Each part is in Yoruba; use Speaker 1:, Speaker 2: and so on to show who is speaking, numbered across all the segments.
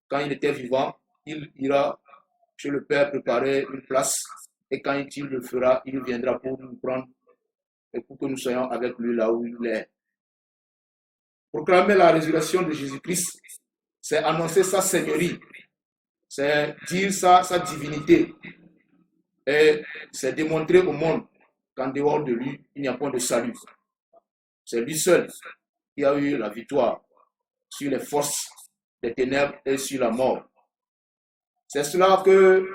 Speaker 1: quand il était vivant, il ira chez le Père préparer une place. Et quand il le fera, il viendra pour nous prendre et pour que nous soyons avec lui là où il est. Proclamer la résurrection de Jésus-Christ, c'est annoncer sa seigneurie, c'est dire sa divinité. Et c'est démontrer au monde qu'en dehors de lui, il n'y a point de salut. C'est lui seul qui a eu la victoire sur les forces des ténèbres et sur la mort. C'est cela que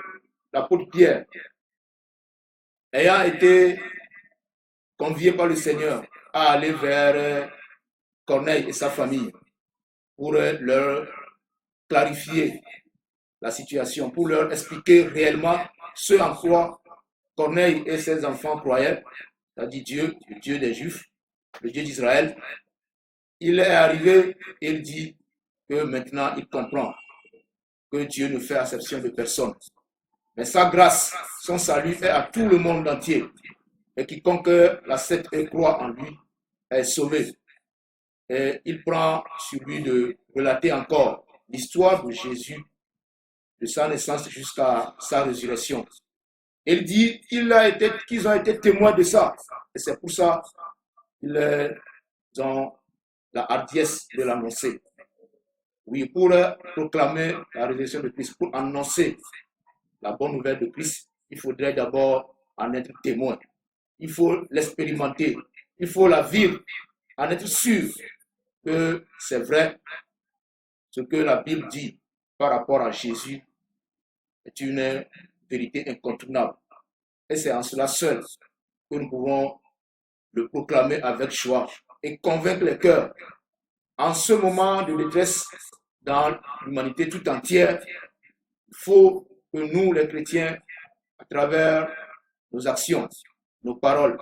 Speaker 1: l'apôtre Pierre, ayant été convié par le Seigneur à aller vers Corneille et sa famille pour leur clarifier la situation, pour leur expliquer réellement ce en quoi Corneille et ses enfants croyaient, c'est-à-dire Dieu, le Dieu des Juifs, le Dieu d'Israël. Il est arrivé et il dit que maintenant il comprend que Dieu ne fait exception de personne. Mais sa grâce, son salut est à tout le monde entier. Et quiconque l'accepte et croit en lui est sauvé. Et il prend sur lui de relater encore l'histoire de Jésus, de sa naissance jusqu'à sa résurrection. Il dit qu'ils ont été témoins de ça. Et c'est pour ça qu'ils ont la hardiesse de l'annoncer. Oui, pour proclamer la résurrection de Christ, pour annoncer la bonne nouvelle de Christ, il faudrait d'abord en être témoin. Il faut l'expérimenter. Il faut la vivre, en être sûr que c'est vrai. Ce que la Bible dit par rapport à Jésus est une vérité incontournable. Et c'est en cela seul que nous pouvons le proclamer avec joie et convaincre les cœurs. En ce moment de détresse dans l'humanité tout entière, il faut que nous, les chrétiens, à travers nos actions, nos paroles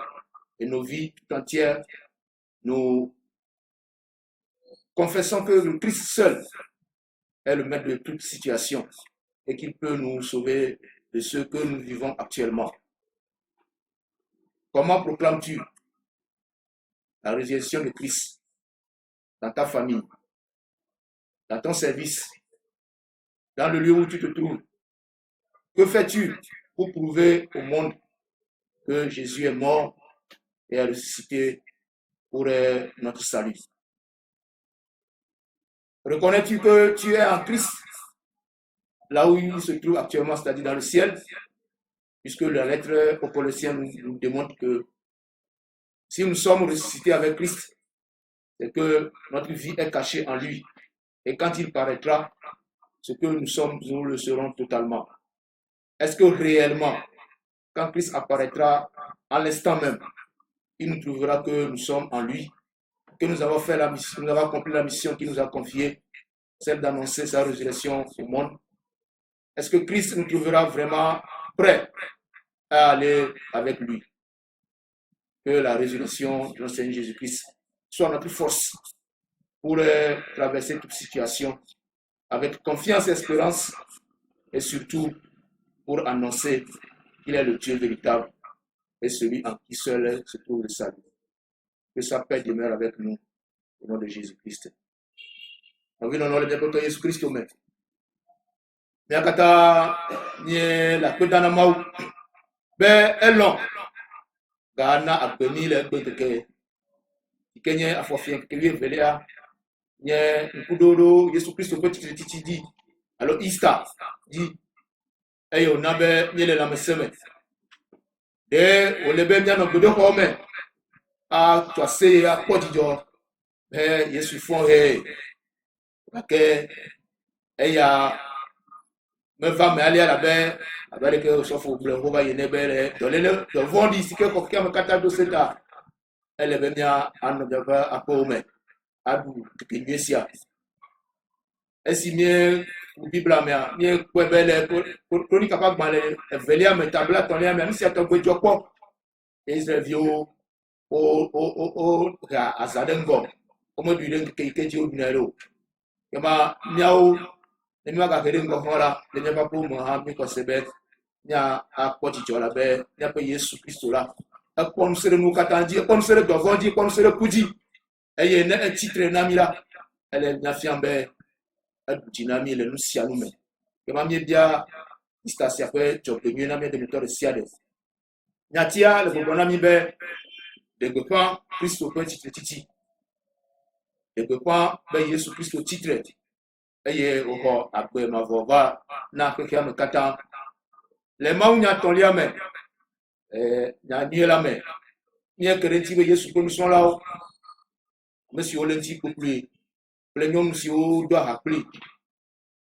Speaker 1: et nos vies tout entières, nous confessons que le Christ seul est le maître de toute situation et qu'il peut nous sauver de ce que nous vivons actuellement. Comment proclames-tu la résurrection de Christ dans ta famille, dans ton service, dans le lieu où tu te trouves? Que fais-tu pour prouver au monde que Jésus est mort et a ressuscité pour notre salut? Reconnais-tu que tu es en Christ, là où il se trouve actuellement, c'est-à-dire dans le ciel, puisque la lettre aux Colossiens nous démontre que si nous sommes ressuscités avec Christ, c'est que notre vie est cachée en lui. Et quand il paraîtra, ce que nous sommes, nous le serons totalement. Est-ce que réellement, quand Christ apparaîtra à l'instant même, il nous trouvera que nous sommes en lui, que nous avons fait la mission, nous avons accompli la mission qu'il nous a confiée, celle d'annoncer sa résurrection au monde? Est-ce que Christ nous trouvera vraiment prêts à aller avec lui? Que la résurrection de notre Seigneur Jésus-Christ soit notre force pour traverser toute situation avec confiance et espérance, et surtout pour annoncer qu'il est le Dieu véritable et celui en qui seul se trouve le salut. Que sa paix demeure avec nous au nom de Jésus-Christ. Nous venons le dépôt de Jésus-Christ. Mais à la paix d'Anamaou, ben elon, Ghana a béni les bêtes de Kenya a forfait que lui velia, nye Nkudodo, Jésus-Christ au petit titi dit, alors Easter dit, ayo nabe nye la meseme. De o lebe bien no godo ko me a to se a podijo Yesu fon que eya me va me aller à la baie avec que sauf au bleu va y nebele dans le vondi si que ko me kata do seta elle be bien an de ba a ko me adu ke nyesia esimie Bible amia nie kwebele chronique pas malé velia me tabla ton ya même si ato gbejo po Israël vio o azadengo como dire que ti obinero kema miao ni ma ka kere ngo hora le nya papo mo ha mi ko sebe nya akoti jola be nya pe Yesu Kristo la akon sere nu katanji akon sere dovondi akon sere kuji eye na titre na mira ele nya fiambe edunami le nu sia nu me. Ke ma miebia Easter sia ƒe dzɔgbenyui na mia dometɔ ɖe sia ɖe. Nyatia le gbɔgblɔ na mi be ɖegbeƒã Kristo ƒe tsitretsitsi. Ɖegbeƒã be Yesu Kristo tsitre eye wòxɔ agbe mavɔ va na xexea me katã. Le mawunya tɔ̃lia me, nyanyui la me, míeke ɖe ŋuti be Yesu ƒe nusrɔ̃lawo, ame siwo le ŋuti kpokploe kple nyɔnu siwo do aha kpli.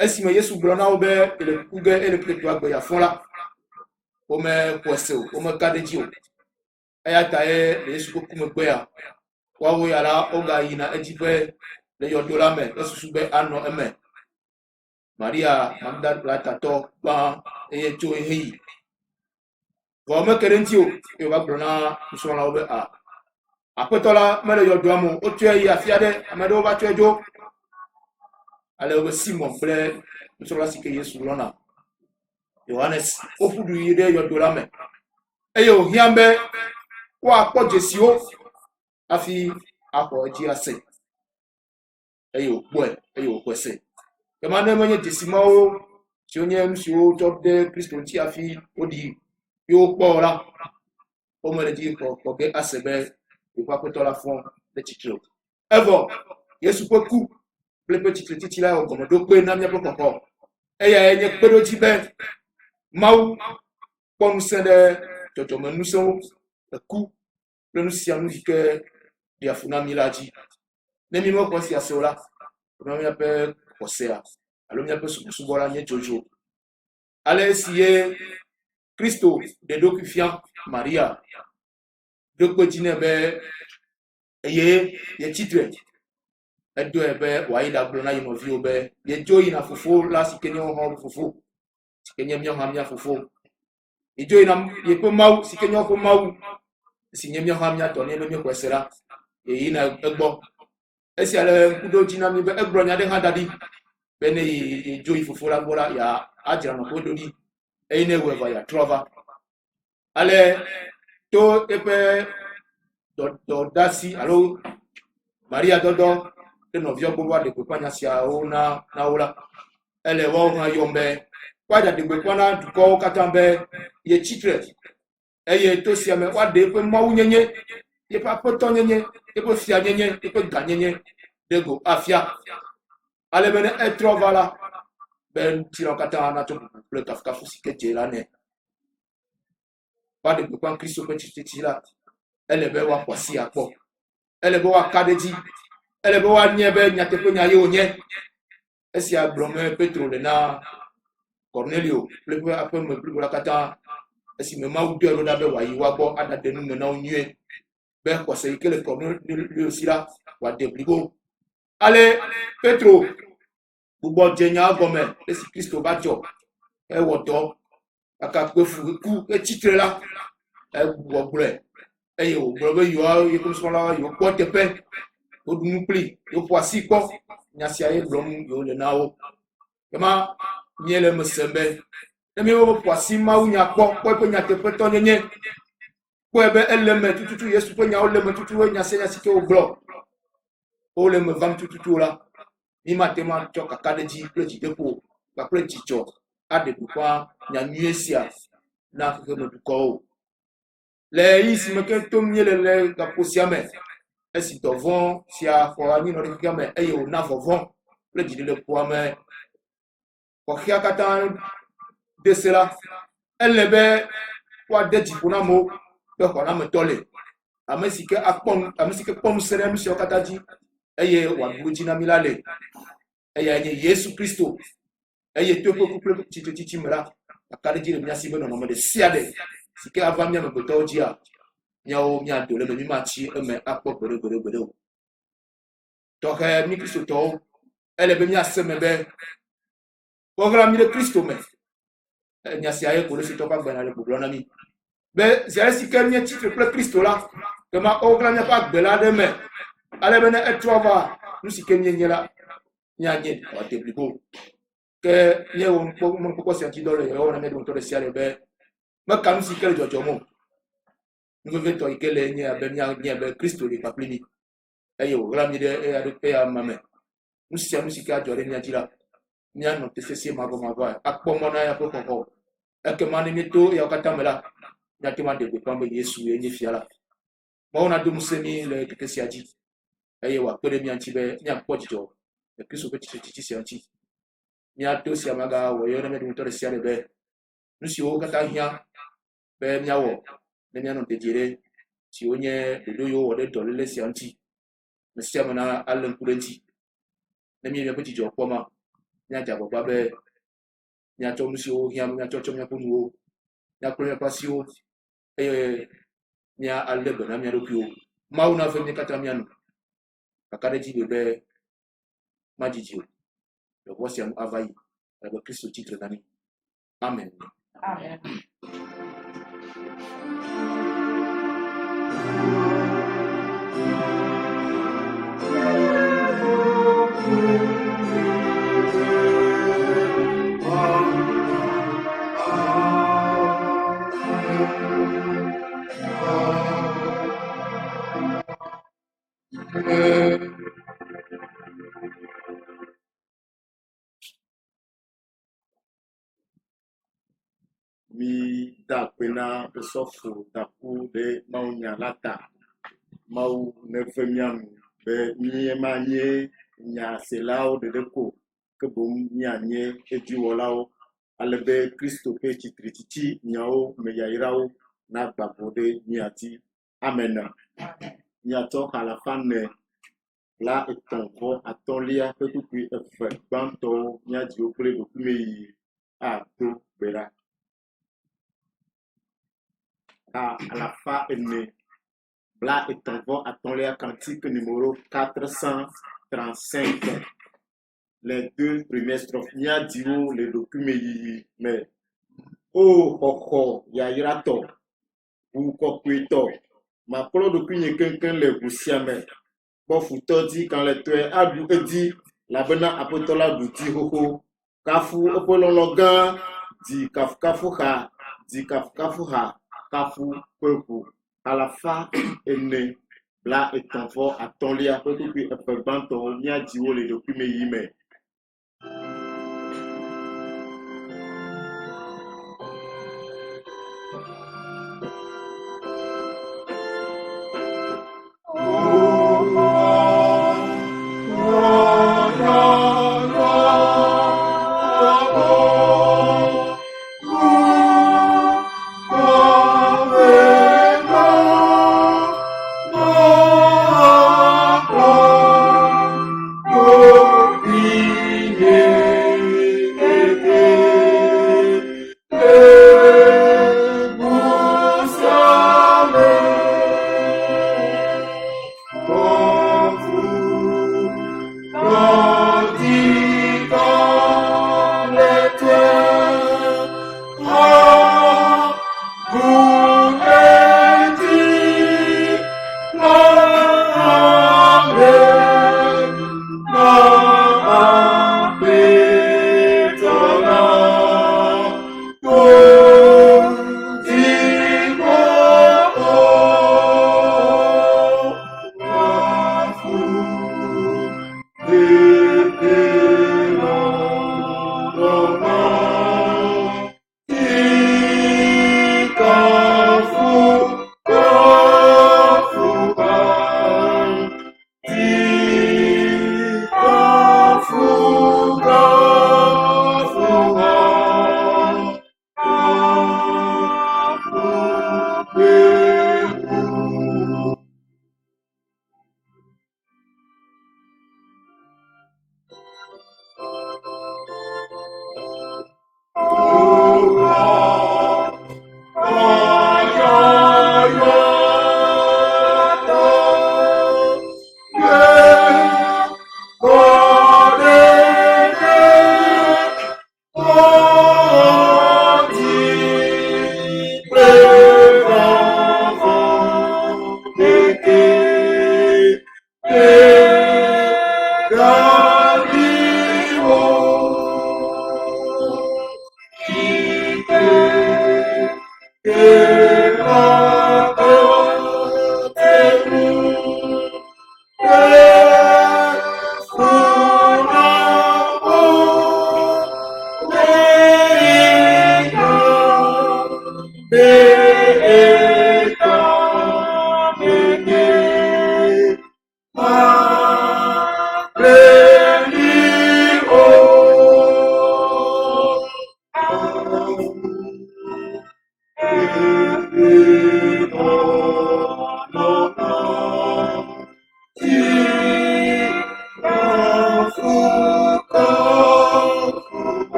Speaker 1: Esime Yesu gblɔ na wo be ele kuku ge ele kple agbe yeafɔ la, womeƒoe se o, womeka ɖe dzi o. Eya ta ye le Yesu ƒe kumegbea, woawo ya la wogayina edzi ƒe le yɔdo la me esusu be anɔ eme. Maria Magdalatatɔ gbã eye tso eheyi. Vɔ meke ɖe ŋuti o, eye wòva gblɔ na nusrɔ̃lawo be aƒetɔ la mele yɔdoa me o, wotsɔe yi afi aɖe, ame aɖewo va tsɔe dzo. Ale wobe Simon kple nusrɔ̃la si ke Yesu lɔna, Yohanes, woƒu du yi ɖe yɔdo la me. Eye wòhiã be woakpɔ dzesiwo hafi axɔ edzi ase. Eye wòkpɔe, eye wòxɔe se. Ke ma ne menye dzesi mawo siwo nye nu siwo tsɔ ɖe Kristo ŋuti hafi woɖi ye wokpɔ la, womele dzi xɔ ge ase be yeƒe aƒetɔ la fɔ le tsitre o. Evɔ Yesu ƒe ku kple ƒe tsitretsitsi la wɔ gɔmeɖokpe na míaƒe xɔxɔ. Eyae nye kpeɖodzi be Mawu kpɔ ŋusẽ ɖe dzɔdzɔmenusẽwo, eku kple nu sia nu yi ke ɖea fu na mí la dzi. Ne mí mexɔ sia se o la, míaƒe xɔsea alo míaƒe subɔsubɔ la nye dzodzo. Ale esi ye Kristo ɖe ɖokui fia Maria, ɖo kpe dzi nɛ be eye yetsitre, eɖɔe be wòayi ɖagblɔ na ye nɔviwo be yedzo yina fofo la si ke nye wohã fofo, si ke nye míawo hã mía fofo. Yedzo yina yeƒe Mawu si ke nye woƒe Mawu, si nye míawo hã mía tɔ ne be míexɔe se la, yeyina egbɔ. Esia le ŋkuɖo dzi na mí be egblɔ nya ɖe hã da ɖi be ne yedzo yi fofo la gbɔ la, ya adzra nɔƒe ɖo ɖi eye ne wòe va yeatrɔ va. Ale to eƒe dɔdasi alo Maria dɔdɔ ɖe nɔvia gbɔ va ɖe gbeƒã nya siawo na wo la, ele woawo hã yɔm be woaɖe gbeƒã na dukɔwo katã be yetsitre eye to sia me woaɖe eƒe Mawu nyenye, yeƒe aƒetɔ nyenye, yeƒe fia nyenye, yeƒe gã nyenye ɖe go afia. Ale be ne etrɔ va la, be ŋutilãwo katã natsɔ bubu kple kafukafu si ke dze la nɛ. Woaɖe gbeƒã Kristo ƒe tsitretsitsi la, ele be woaxɔ asi akpɔ, ele be woaka ɖe dzi, ele be woanye be nyateƒe nya ye wònye. Esia gblɔm Petro le na Cornelio kple ƒe aƒeme blibo la katã, esime Mawu dɔe ɖo ɖa be wòayi woagbɔ aɖaɖe nu me na wo nyuie, be xɔse yi ke le Cornelio si la wòaɖe blibo. Ale Petro gbugbɔ dze nya gɔme esi Kristo va dzɔ, ewɔ dɔ, kaka kpe fu ku etsitre la, egbugbɔ gblɔe, eye wògblɔ be yeƒe nusrɔ̃lawo yewo kpɔ teƒe, woɖu nu kpli, yewoƒo asi kpɔ, nya sia ye gblɔm yewole na wo. Ema míele me sem be ne míeƒo asi Mawu nya kpɔ, kpɔ eƒe nyateƒetɔ nyenye, kpɔe be ele me tututu, Yesu ƒe nyawo le me tututu, nya sia nya si ke wògblɔ, wole me vam tututu la, mí mate ŋu atsɔ kaka ɖe dzi kple dzideƒo kpakple dzidzɔ aɖe gbeƒã nyanyui sia na xexeme dukɔwo. Le ɣeyiɣi si me ke tom míele le gakpo sia me, esi dɔvɔ̃ sia xɔ anyinɔ ɖe xexea me eye wòna vɔvɔ̃ kple dziɖeɖe ƒo ame xɔxea katã de se la, ele be woade dziƒo na amewo be xɔ la me tɔ le, ame si ke kpɔ ŋusẽ ɖe nu siawo katã dzi eye wòaɖu dzi na mí la le. Eyae nye Yesu Kristo, eye to eƒe ku kple tsitretsitsi me la, kaka ɖe dzi le mía si be nɔnɔme ɖe sia ɖe si ke ava mía amegbetɔwo dzia, míawo míado le me, mí matsi eme akpɔ gbeɖe o. Tɔxɛ mí kristotɔwo, ele be míase me be woɣla mí ɖe Kristo me. Nya sia ye Kolositɔwo ƒe agbalẽ le gbɔgblɔ na mí be zi ale si ke míetsitre kple Kristo la, ke ma woɣla míaƒe agbe la ɖe me, ale be ne etrɔ va, nu si ke míenye la, míanye wòade blibo. Ke míewɔ nukpɔkpɔ sia ŋuti dɔ le yewɔ na mía dometɔ ɖe sia ɖe be meka nu si ke le dzɔdzɔm o. Nu vevetɔ yi ke le nye abe míanye be Kristo li kpakpli mí eye wòɣla mí ɖe eya me. Nu sia nu si ke adzɔ ɖe mía dzi la, Nya no te sesi mago akpomona ya poko eke mani mito ya katamela nya te mande be pambe Yesu yenye fiala mauna dum semi le kesi aji eye wa pere mi anti be nya pojijo e Kristo be titi si anti nya to si amaga wo yo na me dum to si ale be nusi o kata hia be nya wo ne nya no te dire si onye do yo wo de to le si anti me si amana alen kurenti ne mi me pojijo poma nya jabo ba be nya to nusi o hia nya to nya kunu nya kure pasio nya alde be na nya do pio mauna fe mi kata mi anu kakare ji be majiji le voici availli avec Christ titre d'ami. Amen.
Speaker 2: Amen.
Speaker 3: Mi da pena besofu tapu de maunya lata mau nefemiam be mi emanye nya selao de deko kebum nyanye ejiwolao alebe Kristo pe chitritichi nyao meyairao na gbapode nyati amen. Nyato halafane la etonvo atolia petupi efe banto nyadi okule dokume a to bera à la fin aînée. Là est en voie à ton cantique numéro 435. Les deux premières strophes. Nya dio le document mais oh oh ya irato ou kokuito. Ma polo document quelqu'un le boussiame. Bon fouto dit quand le tué adu edi la bena apotola du di hoho. Kafu opolologan di kafu ha di kafu ha. Kafu peuple à la fin ene là est en fort à ton lia peuple puis banto nya diwo le document yime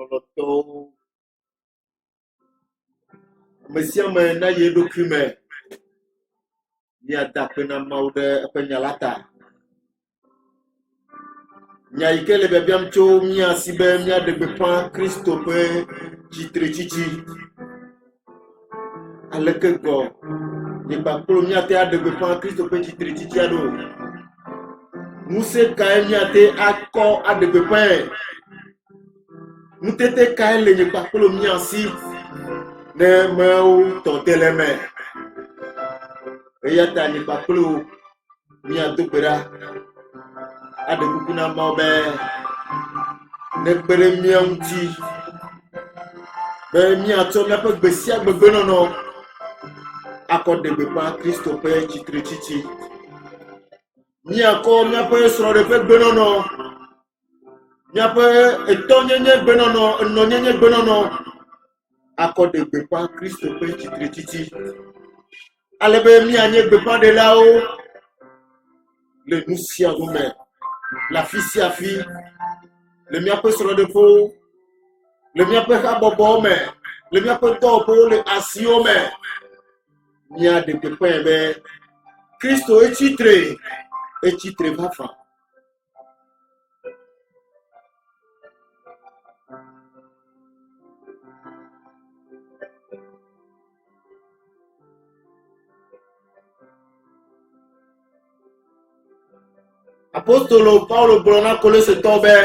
Speaker 3: lɔlɔtɔwo. Ame sia ame na ye ɖokui me míada akpe na Mawu ɖe eƒe nya la ta. Nya yi ke le biabiam tso mía si be míaɖe gbeƒã Kristo ƒe tsitretsitsi. Aleke gbɔ nye kpakplo míate aɖe gbeƒã Kristo ƒe tsitretsitsia ɖo. Ŋusẽ kae míate akɔ aɖe gbeƒãe? Nutete kae le nye kpakplo mía si ne mewo tɔ te le me? Eya ta nye kpakplo míado gbe ɖa aɖe kuku na Mawu be ne kpe ɖe mía ŋuti be míatsɔ míaƒe gbe sia gbe gbenɔnɔ akɔ ɖe gbeƒã Kristo ƒe tsitretsitsi. Míakɔ míaƒe srɔ̃ɖeƒe gbenɔnɔ, míaƒe etɔnyenye gbenɔnɔ, enɔnyenye gbenɔnɔ akɔ ɖe gbeƒã Kristo ƒe tsitretsitsi. Ale be míanye gbeƒãɖelawo le nu sia nu me, le afi sia afi, le míaƒe srɔ̃ɖeƒewo, le míaƒe habɔbɔwo me, le míaƒe dɔwɔƒewo, le asiwo me. Míaɖe gbeƒãe be Kristo etsitre vavã. Apostolo Paulo gblɔ na Kolosetɔwo be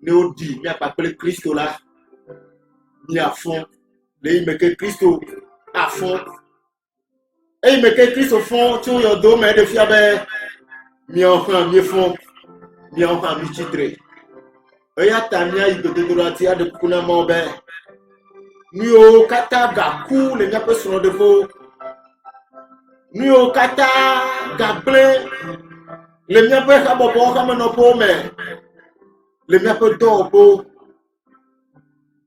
Speaker 3: ne woɖi míakpakple Kristo la, míafɔ le yi me ke Kristo afɔ. Eyi me ke Kristo fɔ tso yɔdo me ɖe fia be míawo hã míefɔ, míawo hã mítsitre. Eya ta míayi gbedodoɖa ti aɖe kuku na Mawu be nu yiwo katã gaku le míaƒe srɔ̃ɖeƒewo, nu yiwo katã gagblẽ le míaƒe habɔbɔ hamenɔƒewo me, le míaƒe dɔwɔƒewo,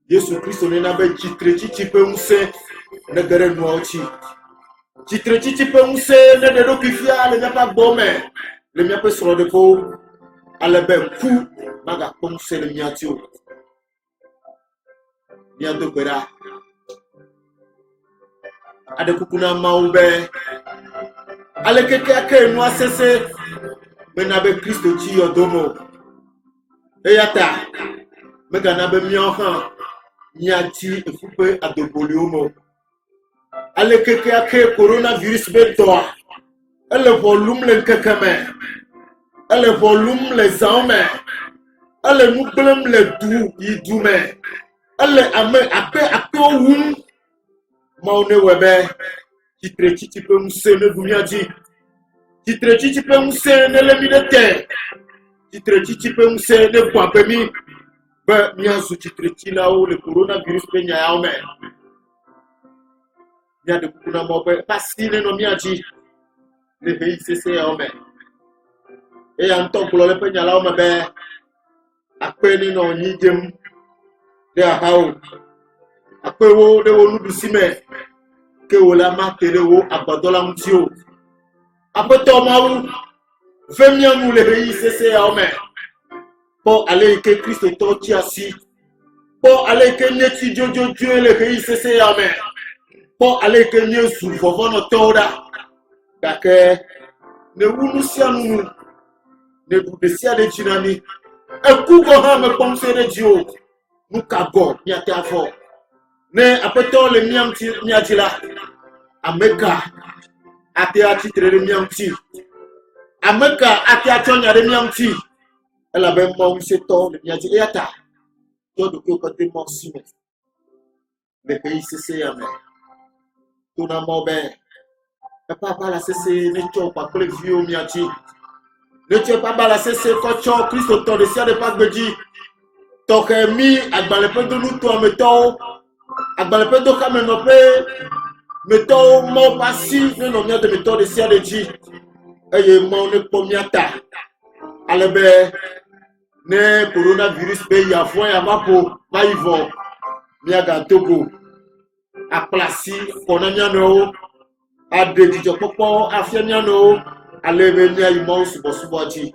Speaker 3: Yesu Kristo nena be tsitretsitsi ƒe ŋusẽ ne ge ɖe nuawo tsi. Tsitretsitsi ƒe ŋusẽ ne ɖe ɖokui fia le míaƒe agbɔwo me, le míaƒe srɔ̃ɖeƒewo, ale be ku magakpɔ ŋusẽ le mía ti o. Míado gbe ɖa aɖe kuku na Mawu be aleke ke nua sesẽ mena be Kristo tsi yɔdo me o. Eya ta megana be míawo hã míatsi eƒu ƒe adogboliwo me o. Aleke ke coronavirus be dɔa ele ʋɔlum le ŋkeke me, ele ʋɔlum le zãwo me, ele nu gblẽm le du yi du me, ele ame akpewo wum. Mawu ne wɔe be tsitretsitsi ƒe ŋusẽ ne ɖu mía dzi, tsitretsitsi ƒe ŋusẽ ne lé mí ɖe te, tsitretsitsi ƒe ŋusẽ ne gbɔ agbe mí be míazu tsitretsitlawo le coronavirus ƒe nyayawo me. Míaɖe kuku na Mawu be eƒe asi nenɔ mía dzi le ɣeyiɣi sesẽ yawo me. Eya ŋutɔ gblɔ le eƒe nyalawo me be akpe nenɔ nyi dzem ɖe ahawo, akpewo ɖe wo nuɖusi me, ke wòle mate ɖe wo agbadɔ la ŋuti o. Aƒetɔ Mawu ve mía nu le ɣeyiɣi sesẽ yawo me. Kpɔ ale yi ke Kristotɔ tsi asi, kpɔ ale yi ke míetsi dzodzoe le ɣeyiɣi sesẽ yawo me, kpɔ ale yi ke míezu vɔvɔnɔtɔwo ɖa. Gake ne wu nu sia nu, ne ɖu ɖe sia ɖe dzi na mí, eku gɔ hã mekpɔ ŋusẽ ɖe dzi o. Nu ka gɔ míate afɔ? Ne Aƒetɔ le mía dzi la, ame ka ate atsitre ɖe mía ŋuti? Ame ka ate atsɔ nya ɖe mía ŋuti? Elabe Mawu ŋusẽtɔ le mía dzi. Eya ta tɔ ɖokuiwo kɔte Mawu si me le ɣeyiɣi sesẽ ya me. To na Mawu be eƒe abala sesẽ ne tsɔ kpakple viwo mía dzi, ne tsɔ eƒe abala sesẽ kɔ tsɔ Kristotɔ ɖe sia ɖe ƒe agbe dzi, tɔxɛ mí agbalẽƒedo nutoametɔwo, agbalẽƒedo xamenɔƒe metɔwo, Mawu ƒe asi nenɔ mía dometɔ ɖe sia ɖe dzi, eye Mawu ne kpɔ mía ta, ale be ne coronavirus be yavɔ yava ƒo va yi vɔ, míagado go, akpla asi kɔ na mía nɔewo, aɖe dzidzɔkpɔkpɔ afia mía nɔewo, ale be míayi Mawu subɔsubɔa dzi.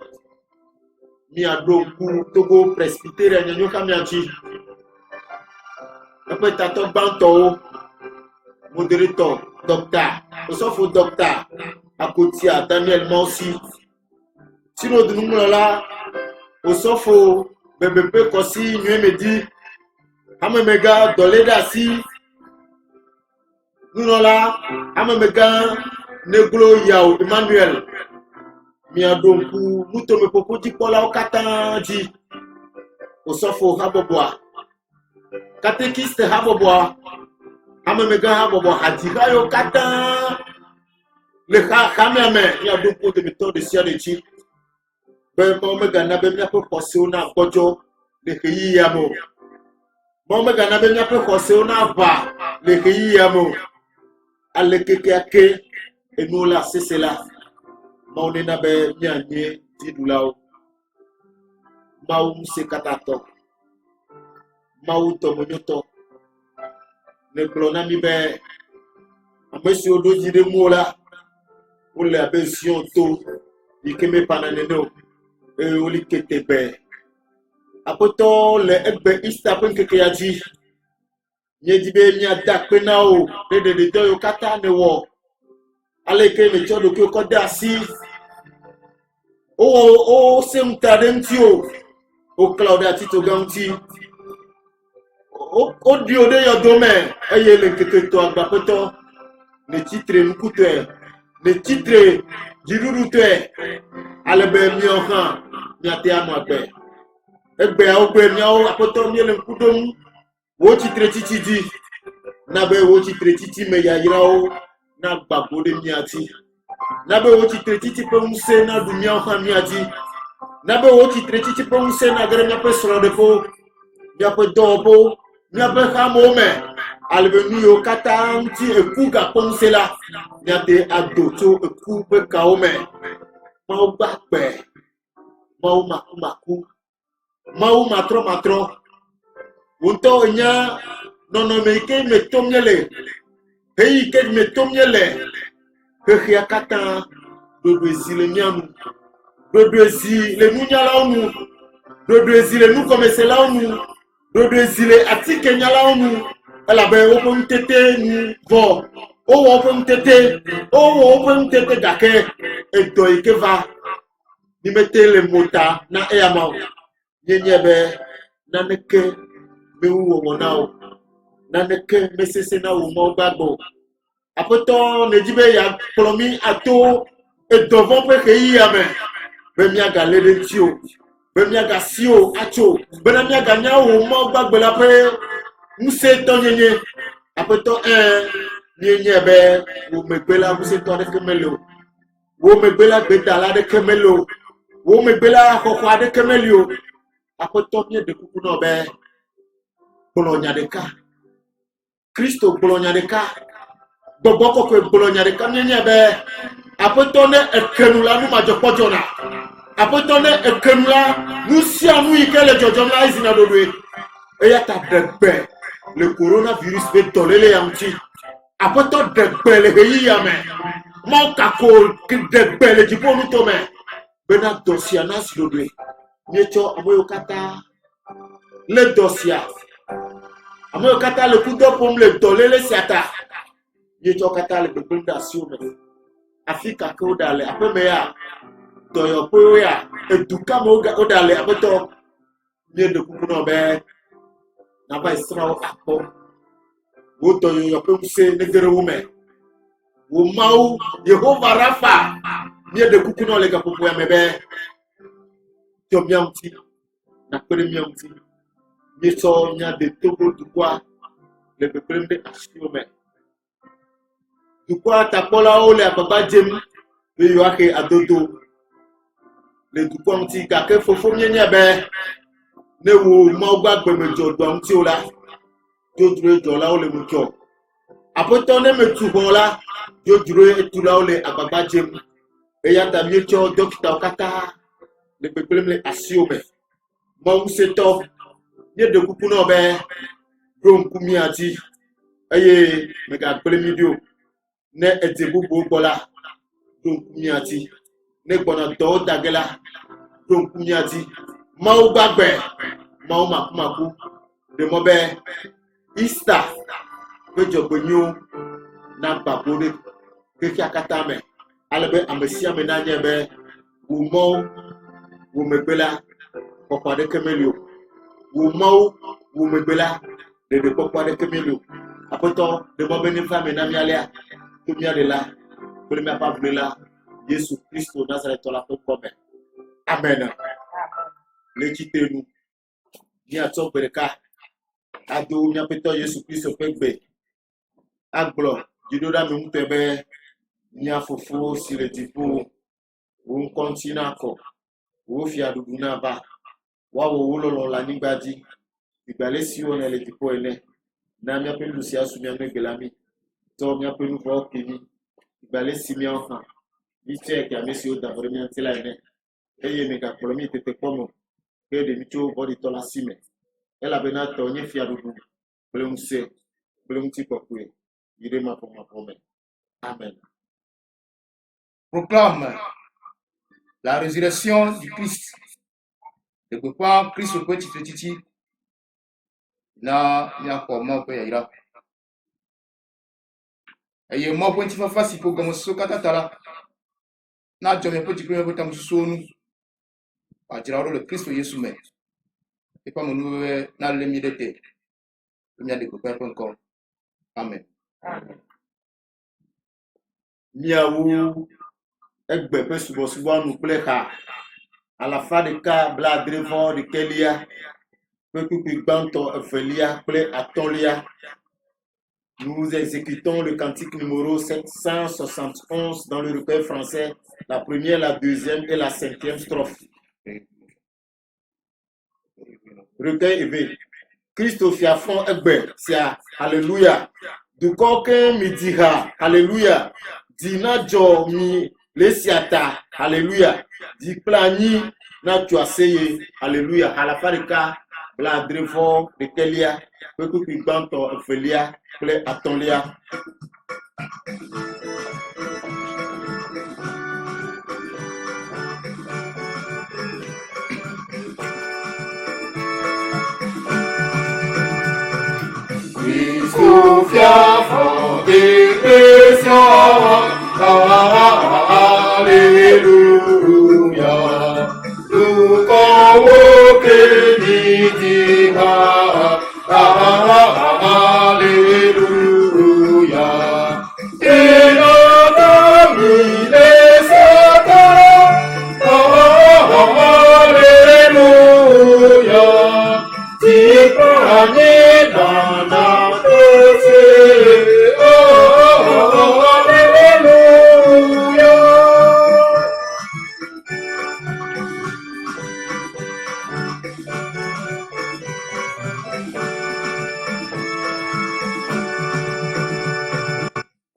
Speaker 3: mia donku Togo presbytère nyoka miachi après tato banto moderateur docteur osofo docteur akotia Daniel Monsi sino dunumula osofo bebebe kosi nyemedi amemega doleda si nunola amemega negro yao Emmanuel mia donku mutome popo dikola okatanji osofo haboboa catéchiste haboboa amemega haboboa hadirayo katan le khameme mia donku de méthode de siadechi ben omega na be mia popo na bojo le yamo omega na be mia popo na va le yamo alekeke ake enola sesela maune na be nyanye tidulao mau sekatato mau tomonyoto ne glona mi be amesi odoji de mola ole abesion to ikeme pananeno e oli ketebe apoto le egbe ista penkeke yaji nyedibe mi adakpe na o de yo kata ne wo aleke me chodo ke ko da si o se mtade ntio o Claudia Tito Ganti o dio de yo dome eye le keke to agbapoto ne titre mkute ne titre jiruru te alebe mi ohan mi ate anu agbe egbe ogbe mi o apoto mi le mkudom wo titre titi di na be wo titre titi me ya yirawo na gbagbo de mi ati na be wo titre titi pe unse na du mi ohan mi ati na be wo titre titi pe unse na gere mi pe soro de fo mi pe dobo mi pe hamo me alebe nu yo kata nti ekuga ponse la mi ate adoto eku pe kawo me ma o gbagbe ma o maku mau matro unto nya nono meke metomyele hei ke metomyele he akata dodo ezile nyamu dodo ezile nunyala onu dodo ezile nu komesela onu dodo ezile atike nyala onu alabe opo ntete nu vo opo ntete dake edo ikeva ni metele mota na eyama nyenyebe naneke mewu wonao naneke mesese na wo mo gbagbo apoto nejibe ya plomi ato edovon pe ke yame be mi aga lede tio be mi aga sio acho be na mi aga nya wo mo gbagbo la pe nse to nyenye apoto nyenyebe wo megbela nse to de kemelo wo megbela betala de kemelo wo megbela kokwa de kemelio apoto mi de kuku no be bolonya de ka Kristo bolonya de ka boboko ko bolonya de ka nyenye be apoto ne ekenula nu majopojona apoto ne ekenula nu sia nu ikele jojona izina dodwe eya ta degbe le coronavirus be tolele yamti apoto degbe le yiyame mo kako degbe le jiponu to me bena dosia na silodwe nyecho amoyo kata le dosia amoyo kata le kudo pom le dolele siata nyecho kata le bebunda siome afika ko dale apeme ya toyo po ya eduka mo ga odale abeto nye de kukuno be na ba israel akpo wo toyo yo pe mse negere wume wo mau Yehova Rafa nye de kukuno le ga popo ya mebe Tomiamti, na premiamti, Mito nya de Togo du quoi, le peuple de Ashiome. Du quoi tapola ole a baba jem, le yoake adodo, le du quoi mti kake fofo nye be, ne wo maugba gbeme jodo mti ola, jodure jola ole mukyo. Apoto ne me tuhola, jodure etula ole a baba jem, e yata myecho dokita okata. Le peuple me asiome mon seto ye de kuku no be rom kumiati aye mega premidio ne etebu bola rom kumiati ne gbona do dagela donc nya di mau gbagbe mau maku de mo be Easter be jogbenyo na babode ke kiakata me alebe amesia me na nye be wo mo wo megbela papa de kemelio wo mo wo megbela de papa de kemelio apoto de mo be ni fami na mialia to mia de la ko le mia pa blela Jésus Christ au Nazareth la pe comme amen le kitenu ni ato bereka ado nya peto Jésus Christ pe gbe agbo jidoda mi mutebe nya fofo si le tipo on continue encore wo fi adugu na ba wa wo lolo la nigbadi igbale si on le tipo ele na mi ape lu si asu mi amegbelami to mi ape lu fo kini igbale si mi enfant iche ki amesi o davre mi antila ene eye me ga polomi tete pomo ke de mi cho body to la sime ela bena to nye fi adugu blum se blum ti kokwe ire ma pome amen.
Speaker 1: Proclame la résurrection du Christ. Le papa Christ au petit na encore mon père ira. Et moi point fa fasi pour comme so katatala. Na jome petit premier botam sonu. A tiraro le Christ Jésus mais. Et pas mon nouveau na le milité. Le mien de papa encore. Amen.
Speaker 2: Amen.
Speaker 3: Miaou egbe pe subo nu kple ha à la fin de cas bla drevon de kelia pe kuku gbanto evelia kple atolia. Nous exécutons le cantique numéro 771 dans le recueil français, la première, la deuxième et la cinquième strophe. Recueil éveillé. Christophe a fond egbe, c'est alléluia. Du coquin mi dira, alléluia. Dina jo mi lesiata, alléluia. Di plani na tu aseye, alléluia. À la fin de cas, bla drevon de kelia, pe kuku gbanto evelia. Atolia.
Speaker 1: Christophe a fondé les cieux, alléluia. Nous convoquons dira, alléluia. Et notre ami les Satan, alléluia. Tu prends dans notre ciel, alléluia.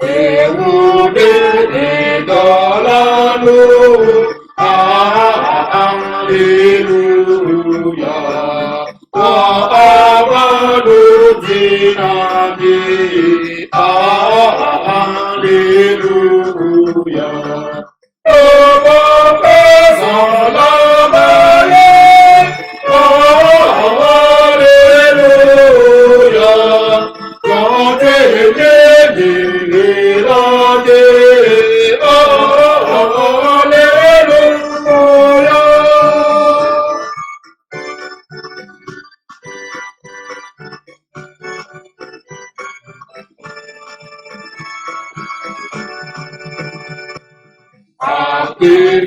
Speaker 1: Et vous donnez dans l'anneau, alléluia. Nous dynamique, alléluia. Présent la maille, alléluia. Quand tu es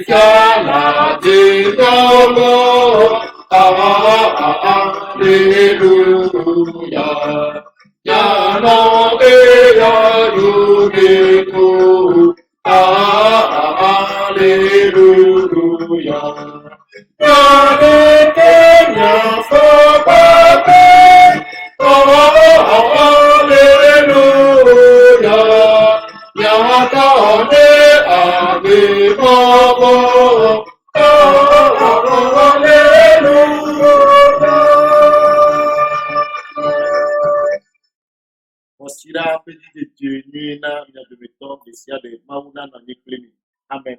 Speaker 1: Fiala de Dolo, alléluia. Yana eya yugeku, alléluia. Yana kenya fapate, alléluia. Yana
Speaker 3: Osira petit de Dieu, nuina, de meton, de sia de mauna, na niklemi. Amen.